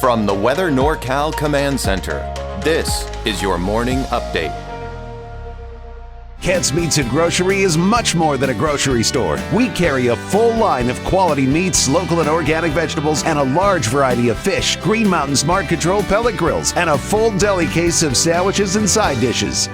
From the Weather NorCal Command Center, this is your morning update. Kent's Meats and Grocery is much more than a grocery store. We carry a full line of quality meats, local and organic vegetables, and a large variety of fish, Green Mountain Smart Control pellet grills, and a full deli case of sandwiches and side dishes.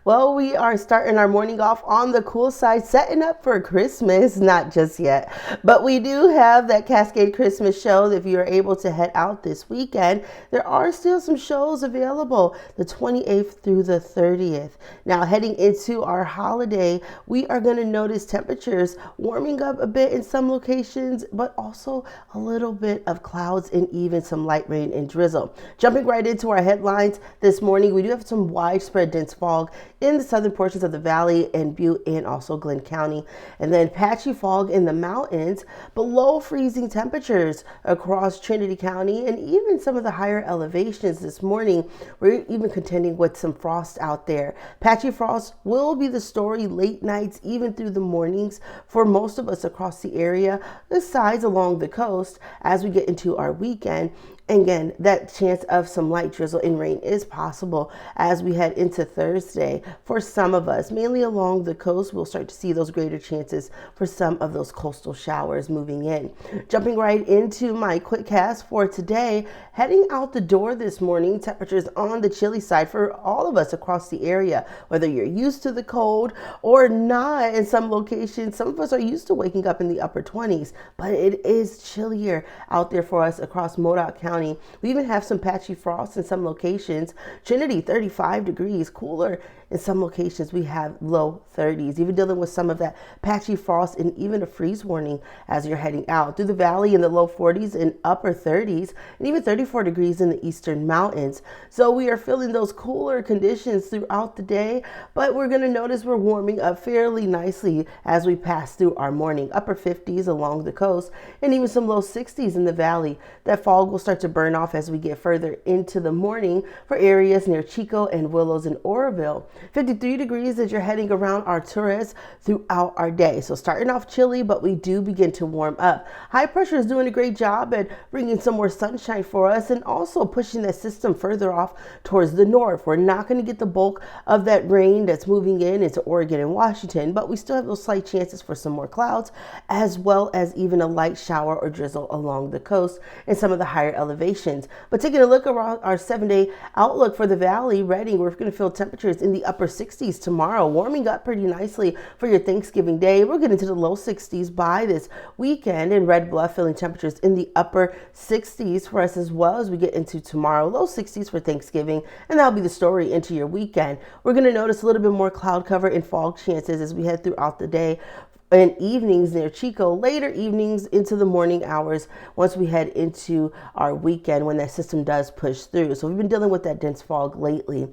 Well, we are starting our morning off on the cool side, setting up for Christmas, not just yet, but we do have that Cascade Christmas show. If you are able to head out this weekend, there are still some shows available the 28th through the 30th. Now, heading into our holiday, we are going to notice temperatures warming up a bit in some locations, but also a little bit of clouds and even some light rain and drizzle. Jumping right into our headlines this morning, we do have some widespread dense fog in the southern portions of the valley and Butte and also Glenn County, and then patchy fog in the mountains, below freezing temperatures across Trinity County and even some of the higher elevations this morning. We're even contending with some frost out there. Patchy frost will be the story late nights, even through the mornings for most of us across the area, the sides along the coast as we get into our weekend. Again, that chance of some light drizzle and rain is possible as we head into Thursday. For some of us, mainly along the coast, we'll start to see those greater chances for some of those coastal showers moving in. Jumping right into my quick cast for today, heading out the door this morning, temperatures on the chilly side for all of us across the area, whether you're used to the cold or not. In some locations, some of us are used to waking up in the upper 20s, but it is chillier out there for us across Modoc County. We even have some patchy frost in some locations. Trinity, 35 degrees, cooler. In some locations, we have low 30s, even dealing with some of that patchy frost and even a freeze warning as you're heading out. Through the valley in the low 40s and upper 30s, and even 34 degrees in the eastern mountains. So we are feeling those cooler conditions throughout the day, but we're going to notice we're warming up fairly nicely as we pass through our morning. Upper 50s along the coast, and even some low 60s in the valley. That fog will start to burn off as we get further into the morning for areas near Chico and Willows and Oroville. 53 degrees as you're heading around Arturas throughout our day. So starting off chilly, but we do begin to warm up. High pressure is doing a great job at bringing some more sunshine for us and also pushing that system further off towards the north. We're not going to get the bulk of that rain that's moving in into Oregon and Washington, but we still have those slight chances for some more clouds, as well as even a light shower or drizzle along the coast and some of the higher elevations. But taking a look around our 7-day outlook for the valley, Redding, we're going to feel temperatures in the upper 60s tomorrow, warming up pretty nicely for your Thanksgiving day. We'll get into the low 60s by this weekend. In Red Bluff, feeling temperatures in the upper 60s for us as well as we get into tomorrow. Low 60s for Thanksgiving, and that'll be the story into your weekend. We're going to notice a little bit more cloud cover and fog chances as we head throughout the day and evenings near Chico, later evenings into the morning hours once we head into our weekend when that system does push through. So we've been dealing with that dense fog lately.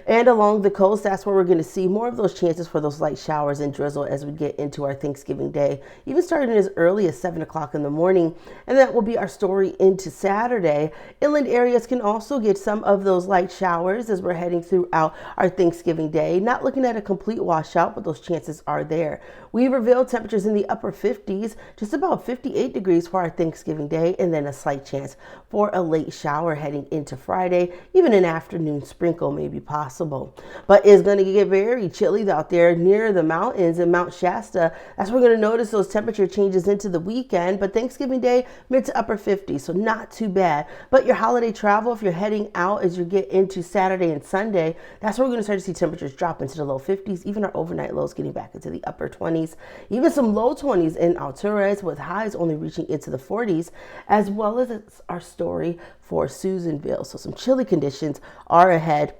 And along the coast, that's where we're going to see more of those chances for those light showers and drizzle as we get into our Thanksgiving day, even starting as early as 7 o'clock in the morning. And that will be our story into Saturday. Inland areas can also get some of those light showers as we're heading throughout our Thanksgiving day. Not looking at a complete washout, but those chances are there. Weaverville, temperatures in the upper 50s, just about 58 degrees for our Thanksgiving day, and then a slight chance for a late shower heading into Friday. Even an afternoon sprinkle may be possible. But it's going to get very chilly out there near the mountains in Mount Shasta. That's where we're going to notice those temperature changes into the weekend. But Thanksgiving day, mid to upper 50s, so not too bad. But your holiday travel, if you're heading out as you get into Saturday and Sunday, that's where we're going to start to see temperatures drop into the low 50s, even our overnight lows getting back into the upper 20s. Even some low 20s in Alturas with highs only reaching into the 40s, as well as our story for Susanville. So some chilly conditions are ahead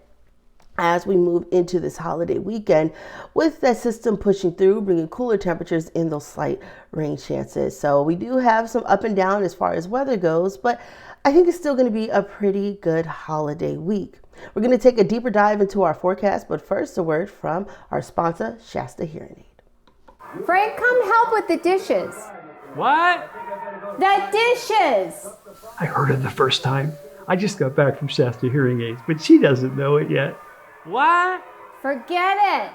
as we move into this holiday weekend with that system pushing through, bringing cooler temperatures and those slight rain chances. So we do have some up and down as far as weather goes, but I think it's still going to be a pretty good holiday week. We're going to take a deeper dive into our forecast, but first a word from our sponsor, Shasta Hearing Aid. Frank, come help with the dishes. What? The dishes! I heard it the first time. I just got back from Shasta Hearing Aids, but she doesn't know it yet. What? Forget it.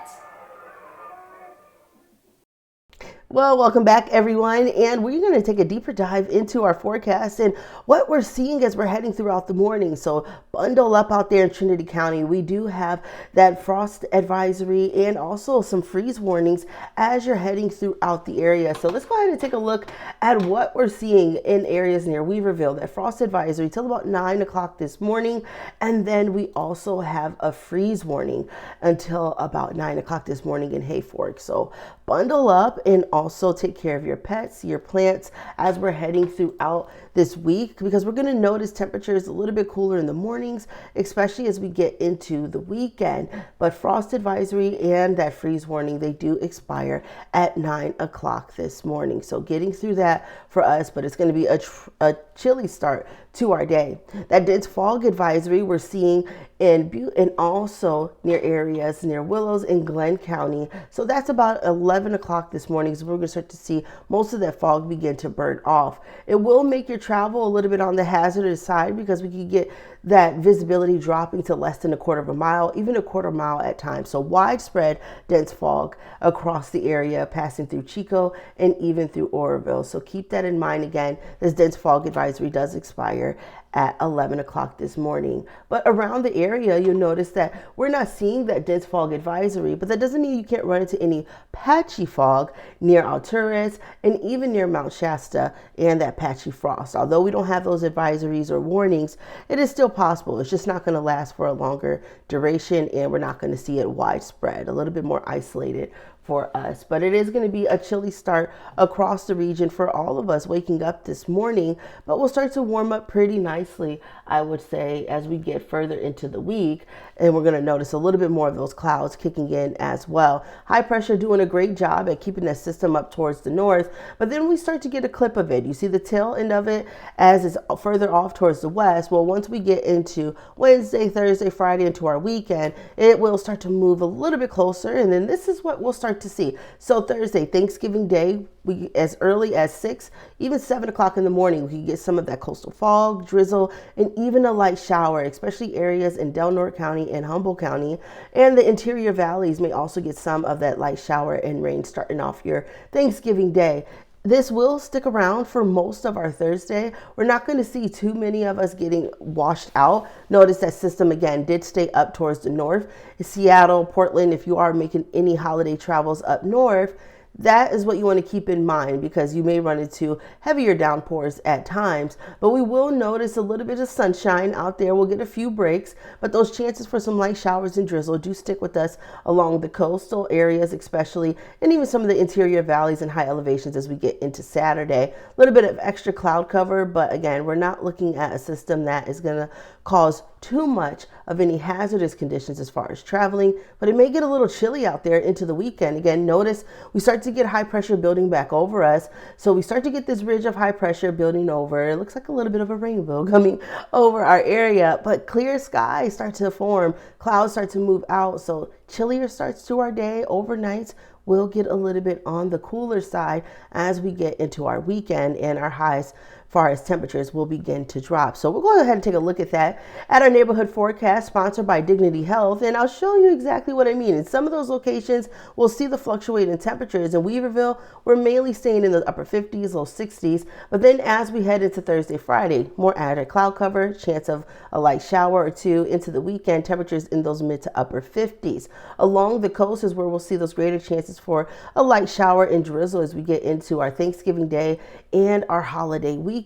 Well, welcome back, everyone, and we're going to take a deeper dive into our forecast and what we're seeing as we're heading throughout the morning. So bundle up out there in Trinity County. We do have that frost advisory and also some freeze warnings as you're heading throughout the area. So let's go ahead and take a look at what we're seeing in areas near Weaverville. That frost advisory till about 9 o'clock this morning, and then we also have a freeze warning until about 9 o'clock this morning in Hayfork. So bundle up and also take care of your pets, your plants as we're heading throughout this week, because we're going to notice temperatures a little bit cooler in the mornings, especially as we get into the weekend. But frost advisory and that freeze warning, they do expire at 9 o'clock this morning. So getting through that for us, but it's going to be a chilly start to our day. That dense fog advisory we're seeing in Butte and also near areas near Willows and Glenn County. So that's about 11 o'clock this morning. So we're going to start to see most of that fog begin to burn off. It will make your travel a little bit on the hazardous side, because we can get that visibility dropping to less than a quarter of a mile, even a quarter mile at times. So widespread dense fog across the area, passing through Chico and even through Oroville. So keep that in mind. Again, this dense fog advisory does expire at 11 o'clock this morning. But around the area, you'll notice that we're not seeing that dense fog advisory, but that doesn't mean you can't run into any patchy fog near Alturas and even near Mount Shasta and that patchy frost. Although we don't have those advisories or warnings, it is still possible. It's just not going to last for a longer duration, and we're not going to see it widespread, a little bit more isolated for us. But it is going to be a chilly start across the region for all of us waking up this morning, but we'll start to warm up pretty nicely, I would say, as we get further into the week. And we're going to notice a little bit more of those clouds kicking in as well. High pressure doing a great job at keeping that system up towards the north, but then we start to get a clip of it. You see the tail end of it as it's further off towards the west. Well, once we get into Wednesday, Thursday, Friday, into our weekend, it will start to move a little bit closer, and then this is what we'll start to see. So Thursday, Thanksgiving Day, we as early as 6, even 7 o'clock in the morning, we can get some of that coastal fog, drizzle, and even a light shower, especially areas in Del Norte County and Humboldt County. And the interior valleys may also get some of that light shower and rain starting off your Thanksgiving Day. This will stick around for most of our Thursday. We're not going to see too many of us getting washed out. Notice that system again did stay up towards the north. Seattle, Portland, if you are making any holiday travels up north, that is what you want to keep in mind, because you may run into heavier downpours at times. But we will notice a little bit of sunshine out there. We'll get a few breaks, but those chances for some light showers and drizzle do stick with us along the coastal areas especially, and even some of the interior valleys and high elevations as we get into Saturday. A little bit of extra cloud cover, but again, we're not looking at a system that is going to cause too much of any hazardous conditions as far as traveling, but it may get a little chilly out there into the weekend. Again, notice we start to get high pressure building back over us. So we start to get this ridge of high pressure building over. It looks like a little bit of a rainbow coming over our area, but clear skies start to form. Clouds start to move out. So chillier starts to our day. Overnights will get a little bit on the cooler side as we get into our weekend, and our highs far as temperatures will begin to drop. So we'll go ahead and take a look at that at our neighborhood forecast sponsored by Dignity Health, and I'll show you exactly what I mean. In some of those locations, we'll see the fluctuating temperatures. In Weaverville, we're mainly staying in the upper 50s, low 60s, but then as we head into Thursday, Friday, more added cloud cover, chance of a light shower or two. Into the weekend, temperatures in those mid to upper 50s. Along the coast is where we'll see those greater chances for a light shower and drizzle as we get into our Thanksgiving Day and our holiday weekend.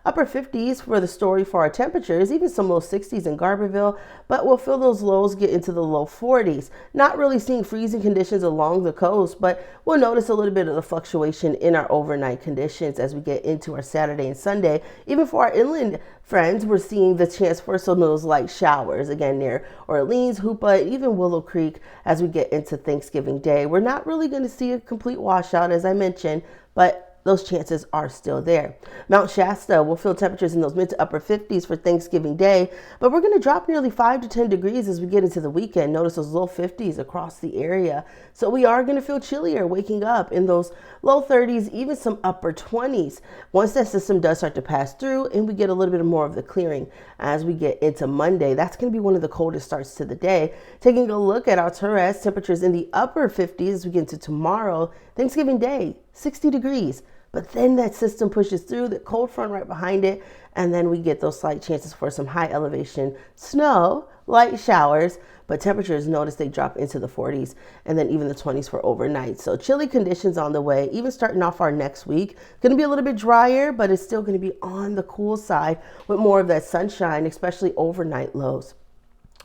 Upper 50s for the story for our temperatures, even some low 60s in Garberville, but we'll feel those lows get into the low 40s. Not really seeing freezing conditions along the coast, but we'll notice a little bit of the fluctuation in our overnight conditions as we get into our Saturday and Sunday. Even for our inland friends, we're seeing the chance for some of those light showers again near Orleans, Hoopa, even Willow Creek as we get into Thanksgiving Day. We're not really going to see a complete washout, as I mentioned, but those chances are still there. Mount Shasta will feel temperatures in those mid to upper 50s for Thanksgiving Day, but we're going to drop nearly 5 to 10 degrees as we get into the weekend. Notice those low 50s across the area. So we are going to feel chillier waking up in those low 30s, even some upper 20s. Once that system does start to pass through and we get a little bit more of the clearing as we get into Monday, that's going to be one of the coldest starts to the day. Taking a look at our Torres temperatures in the upper 50s as we get into tomorrow, Thanksgiving Day, 60 degrees. But then that system pushes through, the cold front right behind it, and then we get those slight chances for some high elevation snow, light showers, but temperatures, notice they drop into the 40s and then even the 20s for overnight. So chilly conditions on the way, even starting off our next week. Going to be a little bit drier, but it's still going to be on the cool side with more of that sunshine, especially overnight lows.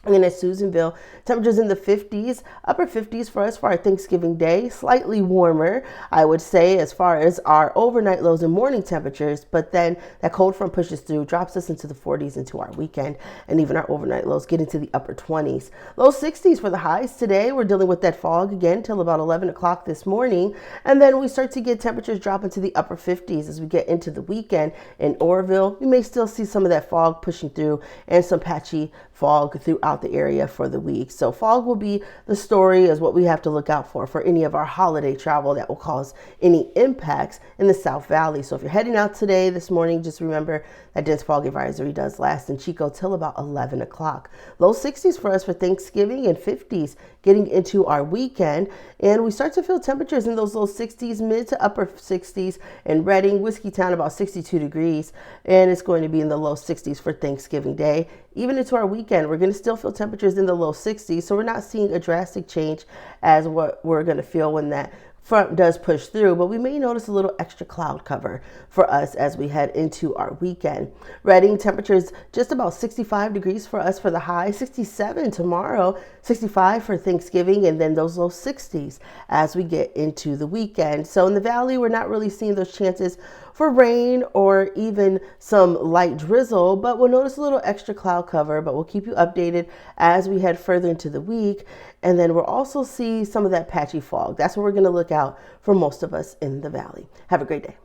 And then at Susanville, temperatures in the 50s, upper 50s for us for our Thanksgiving Day, slightly warmer, I would say, as far as our overnight lows and morning temperatures. But then that cold front pushes through, drops us into the 40s into our weekend, and even our overnight lows get into the upper 20s. Low 60s for the highs today. We're dealing with that fog again till about 11 o'clock this morning. And then we start to get temperatures drop into the upper 50s as we get into the weekend. In Oroville, we may still see some of that fog pushing through and some patchy fog throughout the area for the week. So fog will be the story as what we have to look out for any of our holiday travel that will cause any impacts in the South Valley. So if you're heading out today, this morning, just remember that dense fog advisory does last in Chico till about 11 o'clock. Low 60s for us for Thanksgiving and 50s getting into our weekend. And we start to feel temperatures in those low 60s, mid to upper 60s in Redding, Whiskeytown, about 62 degrees. And it's going to be in the low 60s for Thanksgiving Day. Even into our weekend, we're going to still feel temperatures in the low 60s. So we're not seeing a drastic change as what we're going to feel when that front does push through, but we may notice a little extra cloud cover for us as we head into our weekend. Redding temperatures just about 65 degrees for us for the high, 67 tomorrow, 65 for Thanksgiving, and then those low 60s as we get into the weekend. So in the valley, we're not really seeing those chances for rain or even some light drizzle, but we'll notice a little extra cloud cover, but we'll keep you updated as we head further into the week. And then we'll also see some of that patchy fog. That's what we're going to look out for most of us in the valley. Have a great day.